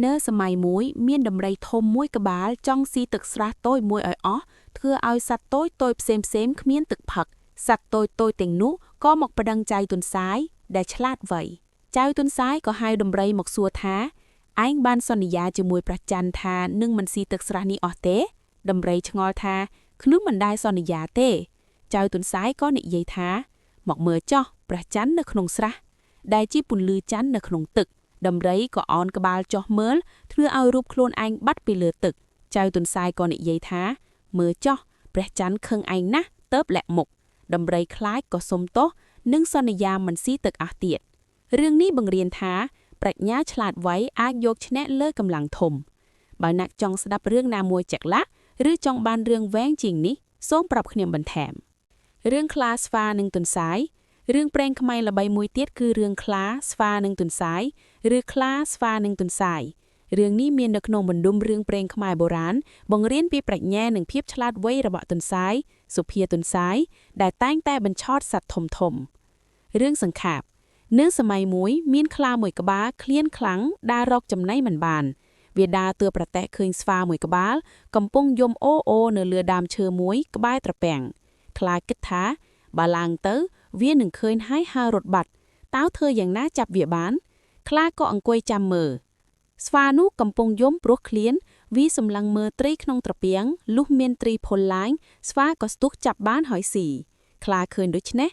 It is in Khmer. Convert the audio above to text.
នៅសម័យមួយមានដំរីធំមួយក្បាលចង់ស៊ីទឹកស្រះតូចមួយឲ្យអស់ធ្វើឲ្យសត្វតូចៗផ្សេងៗគ្មានទឹកផឹកសត្វតូចៗទាំងនោះក៏មកប្តឹងចៅទុនសាយដែលឆ្លាតវៃចៅទុនសាយក៏ហៅដំរីមកសួរថាឯងបានសន្យាជាមួយព្រះច័ន្ទថានឹងមិនស៊ីទឹកស្រះនេះអស់ទេដំរីឆ្ងល់ថាខ្ញុំមិនដែលសន្យាទេចៅទុនសាយក៏និយាយថាមកមើលចោះព្រះច័ន្ទនៅក្នុងស្រះដែលជាពន្លឺច័ន្ទនៅក្នុងទឹកដំរីក៏អោនក្បាលចុះមើលធ្វើឲ្យរូបខ្លួនឯងបាត់ពីលើទឹកចៅទុនសាយក៏និយាយថាមើលចោះព្រះច័ន្ទខឹងឯងណាស់ទៅលាក់មុខដំរីខ្លាចក៏សុំទោសនិងសន្យាមិនស៊ីទឹកអស់ទៀតរឿងនេះបង្រៀនថាប្រាជ្ញាឆ្លាតវៃអាចយកឈ្នះលើកម្លាំងធំបើអ្នកចង់ស្ដាប់រឿងណាមួយជាក់លាក់ឬចង់បានរឿងវែងជាងនេះសូមប្រាប់ខ្ញុំបន្ថែមរឿងខ្លាស្វានិងទុនសាយរឿងព្រេងខ្មែរល្បីមួយទៀតគឺរឿងខ្លាស្វានិងទុនសាយឬខ្លាស្វានិងទុនសាយរឿងនេះមាននៅក្នុងបណ្ដុំរឿងព្រេងខ្មែរបុរាណបង្រៀនពីប្រាជ្ញានិងភាពឆ្លាតវៃរបស់ទុនសាយសុភាទុនសាយដែលតែងតែបញ្ឆោតសត្វធំៗរឿងសង្ខាបនៅសម័យមួយមានខ្លាមួយក្បាលឃ្លានខ្លាំងដើររកចំណីមិនបានវាដើរទើបប្រទះឃើញស្វាមួយក្បាលកំពុងយំអូនៅលើដើមឈើមួយក្បែរត្រពាំងខ្លាគិតថាបើឡើងទៅវានឹងឃើញហើយហើររត់បាត់តើធ្វើយ៉ាងណាចាប់វាបានខ្លាក៏អង្គុយចាំមើលស្វានោះកំពុងយំព្រោះឃ្លានវាសម្លឹងមើលត្រីក្នុងត្រពាំងលុះមានត្រីផុលឡើងស្វាក៏ស្ទុះចាប់បានហើយស៊ីខ្លាឃើញដូច្នេះ